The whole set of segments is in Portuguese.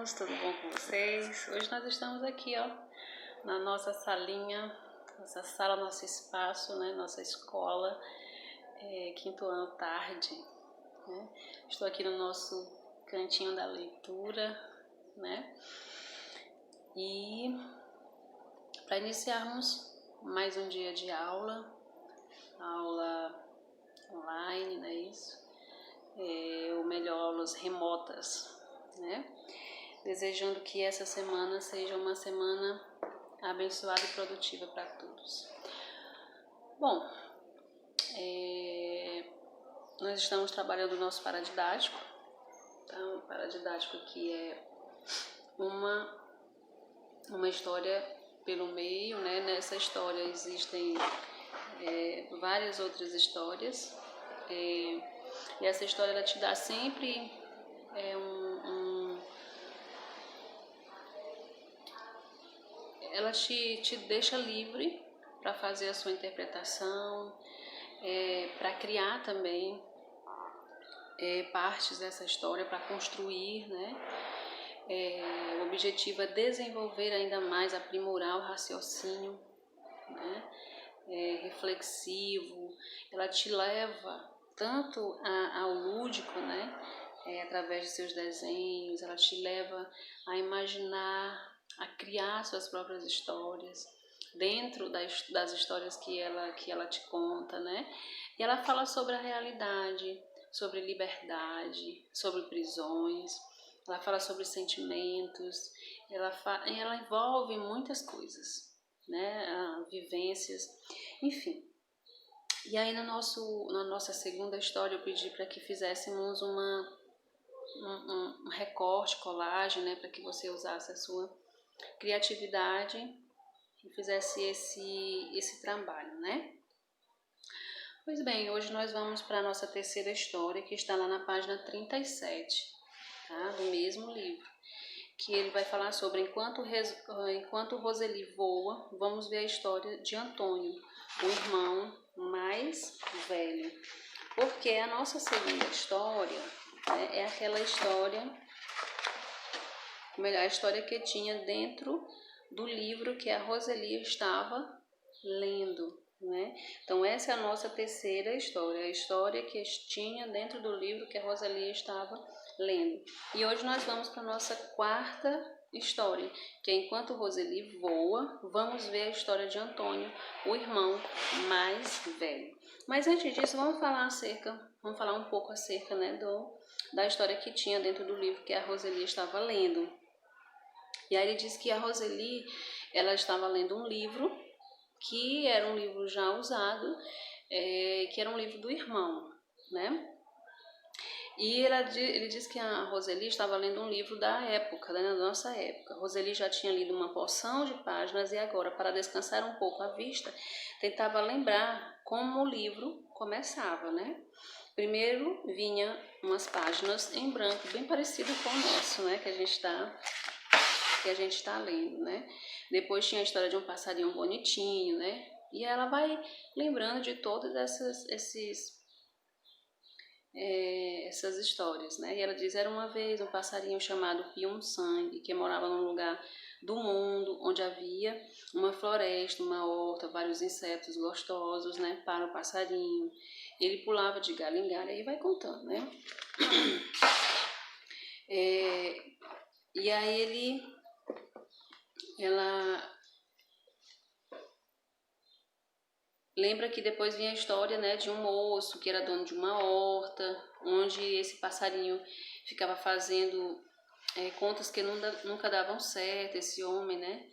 meninos, tudo bom com vocês? Hoje nós estamos aqui, ó, na nossa salinha, nossa sala, nosso espaço, né, nossa escola, quinto ano tarde, né? Estou aqui no nosso cantinho da leitura, né? E para iniciarmos mais um dia de aula online, não é isso? Ou melhor, aulas remotas, né? Desejando que essa semana seja uma semana abençoada e produtiva para todos. Bom, nós estamos trabalhando o nosso paradidático. Então, o paradidático aqui é uma história pelo meio, né? Nessa história existem várias outras histórias, e essa história ela te dá sempre ela te deixa livre para fazer a sua interpretação, para criar também partes dessa história, para construir, né? O objetivo é desenvolver ainda mais, aprimorar o raciocínio, né? Reflexivo. Ela te leva tanto ao lúdico, né? Através de seus desenhos, ela te leva a imaginar, a criar suas próprias histórias dentro das histórias que ela te conta, né? E ela fala sobre a realidade, sobre liberdade, sobre prisões, ela fala sobre sentimentos, ela envolve muitas coisas, né? Vivências, enfim. E aí na nossa segunda história eu pedi para que fizéssemos um recorte, colagem, né, para que você usasse a sua criatividade e fizesse esse trabalho, né? Pois bem, hoje nós vamos para a nossa terceira história, que está lá na página 37, tá? Do mesmo livro, que ele vai falar sobre enquanto Roseli voa, vamos ver a história de Antônio, o irmão mais velho. Porque a nossa segunda história, né, é aquela história, melhor, a história que tinha dentro do livro que a Roseli estava lendo, né? Então essa é a nossa terceira história, a história que tinha dentro do livro que a Roseli estava lendo. E hoje nós vamos para a nossa quarta história, que é enquanto Roseli voa, vamos ver a história de Antônio, o irmão mais velho. Mas antes disso, vamos falar um pouco acerca, né, da história que tinha dentro do livro que a Roseli estava lendo. E aí ele diz que a Roseli, ela estava lendo um livro que era um livro já usado, que era um livro do irmão, né? E ele diz que a Roseli estava lendo um livro da época, né, da nossa época. A Roseli já tinha lido uma porção de páginas e agora, para descansar um pouco a vista, tentava lembrar como o livro começava, né? Primeiro vinha umas páginas em branco, bem parecido com o nosso, né, que a gente está lendo, né? Depois tinha a história de um passarinho bonitinho, né? E ela vai lembrando de todas essas histórias, né? E ela diz, era uma vez um passarinho chamado Pium-Sangue, que morava num lugar do mundo onde havia uma floresta, uma horta, vários insetos gostosos, né? Para o passarinho. Ele pulava de galho em galho, aí vai contando, né? E aí ela lembra que depois vinha a história, né, de um moço que era dono de uma horta, onde esse passarinho ficava fazendo contas que nunca davam certo, esse homem, né?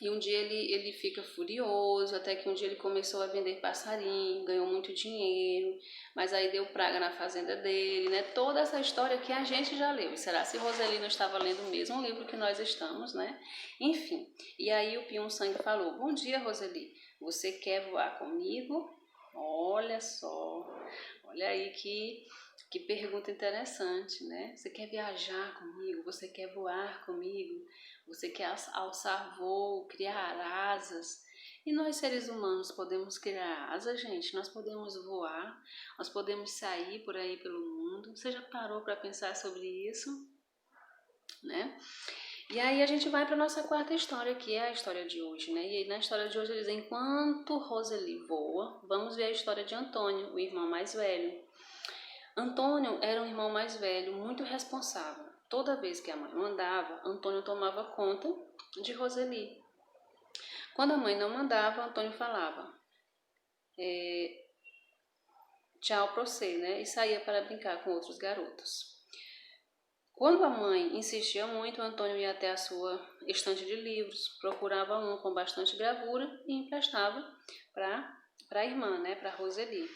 E um dia ele fica furioso, até que um dia ele começou a vender passarinho, ganhou muito dinheiro, mas aí deu praga na fazenda dele, né? Toda essa história que a gente já leu. Será se Roseli não estava lendo o mesmo livro que nós estamos, né? Enfim, e aí o Pium-Sangue falou, bom dia, Roseli, você quer voar comigo? Olha só, olha aí que pergunta interessante, né? Você quer viajar comigo? Você quer voar comigo? Você quer alçar voo, criar asas? E nós, seres humanos, podemos criar asas, gente? Nós podemos voar? Nós podemos sair por aí pelo mundo? Você já parou para pensar sobre isso? Né? E aí a gente vai para nossa quarta história, que é a história de hoje, né? E aí na história de hoje eles dizem, enquanto Roseli voa, vamos ver a história de Antônio, o irmão mais velho. Antônio era um irmão mais velho, muito responsável. Toda vez que a mãe mandava, Antônio tomava conta de Roseli. Quando a mãe não mandava, Antônio falava tchau pra você, né? E saía para brincar com outros garotos. Quando a mãe insistia muito, Antônio ia até a sua estante de livros, procurava um com bastante gravura e emprestava para a irmã, né, para Roseli.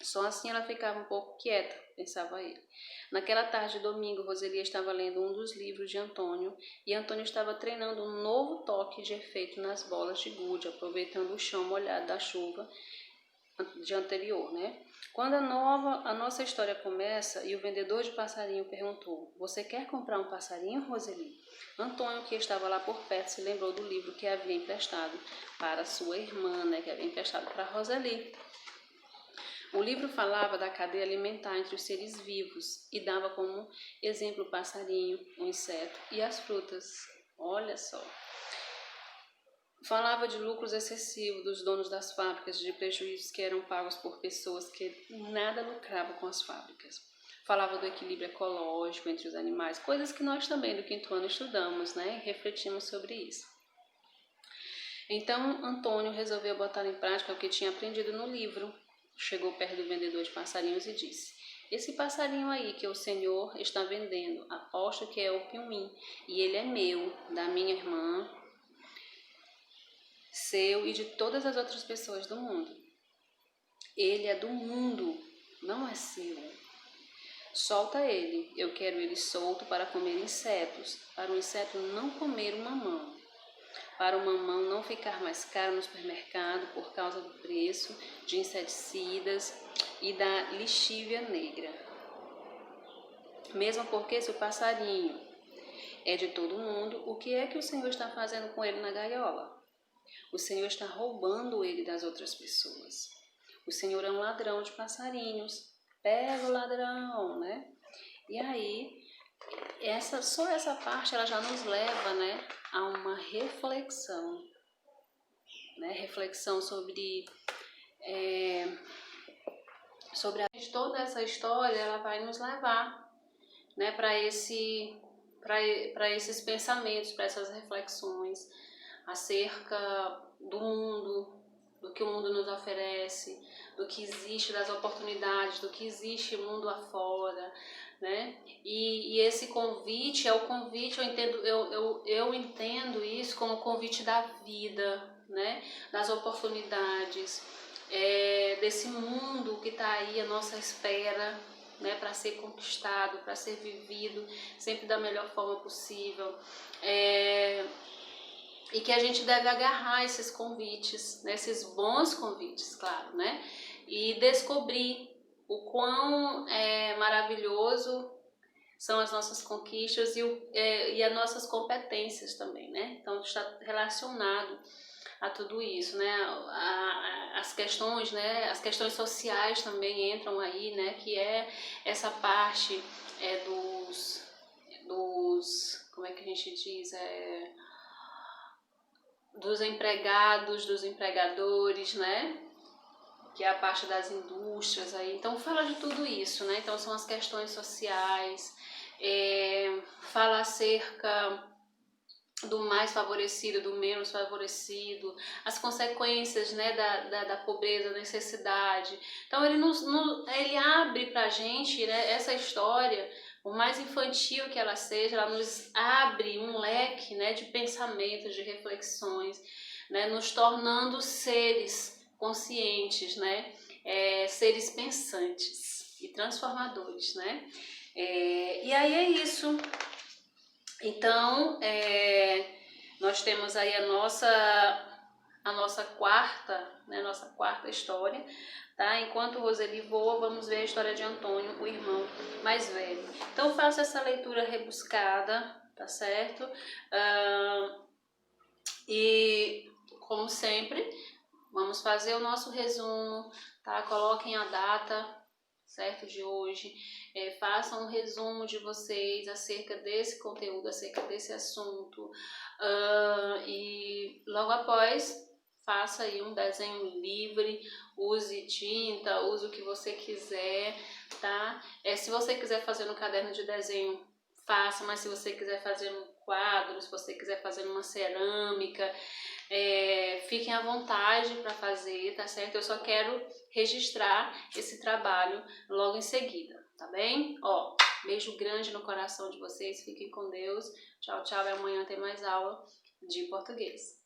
Só assim ela ficava um pouco quieta, pensava ele. Naquela tarde de domingo, Roseli estava lendo um dos livros de Antônio e Antônio estava treinando um novo toque de efeito nas bolas de gude, aproveitando o chão molhado da chuva de anterior, né? Quando a nossa história começa e o vendedor de passarinho perguntou: você quer comprar um passarinho, Roseli? Antônio, que estava lá por perto, se lembrou do livro que havia emprestado para sua irmã, né? Que havia emprestado para Roseli. O livro falava da cadeia alimentar entre os seres vivos e dava como exemplo o passarinho, o inseto e as frutas. Olha só. Falava de lucros excessivos dos donos das fábricas, de prejuízos que eram pagos por pessoas que nada lucravam com as fábricas. Falava do equilíbrio ecológico entre os animais, coisas que nós também do quinto ano estudamos, né? E refletimos sobre isso. Então, Antônio resolveu botar em prática o que tinha aprendido no livro. Chegou perto do vendedor de passarinhos e disse: esse passarinho aí que o senhor está vendendo, aposto que é o pinguim, e ele é meu, da minha irmã, seu e de todas as outras pessoas do mundo. Ele é do mundo, não é seu. Solta ele, eu quero ele solto para comer insetos, para o inseto não comer o mamão, para o mamão não ficar mais caro no supermercado por causa do preço de inseticidas e da lixívia negra. Mesmo porque se o passarinho é de todo mundo, o que é que o Senhor está fazendo com ele na gaiola? O Senhor está roubando ele das outras pessoas. O Senhor é um ladrão de passarinhos. Pega o ladrão, né? E aí, só essa parte ela já nos leva, né, a uma reflexão. Né? Reflexão sobre toda essa história, ela vai nos levar, né, para esses pensamentos, para essas reflexões acerca do mundo, do que o mundo nos oferece, do que existe, das oportunidades, do que existe mundo afora, né? E esse convite é o convite, eu entendo isso como o convite da vida, né? Das oportunidades, desse mundo que está aí à nossa espera, né? Para ser conquistado, para ser vivido sempre da melhor forma possível. E que a gente deve agarrar esses convites, né, esses bons convites, claro, né? E descobrir o quão maravilhoso são as nossas conquistas e as nossas competências também, né? Então está relacionado a tudo isso, né? As questões, né? As questões sociais também entram aí, né? Que é essa parte dos como é que a gente diz? Dos empregados, dos empregadores, né? Que é a parte das indústrias aí. Então fala de tudo isso, né? Então são as questões sociais, fala acerca do mais favorecido, do menos favorecido, as consequências, né, da pobreza, da necessidade. Então ele abre pra gente, né, essa história, por mais infantil que ela seja, ela nos abre um leque, né, de pensamentos, de reflexões, né, nos tornando seres conscientes, né, seres pensantes e transformadores, né. E aí é isso. Então, nós temos aí a nossa quarta história, tá? Enquanto Roseli voa, vamos ver a história de Antônio, o irmão mais velho. Então, faça essa leitura rebuscada, tá certo? E como sempre, vamos fazer o nosso resumo, tá? Coloquem a data, certo, de hoje, façam um resumo de vocês acerca desse conteúdo, acerca desse assunto, e logo após faça aí um desenho livre, use tinta, use o que você quiser, tá? Se você quiser fazer no caderno de desenho, faça, mas se você quiser fazer um quadro, se você quiser fazer uma cerâmica, fiquem à vontade para fazer, tá certo? Eu só quero registrar esse trabalho logo em seguida, tá bem? Ó, beijo grande no coração de vocês, fiquem com Deus, tchau, tchau, e amanhã tem mais aula de português.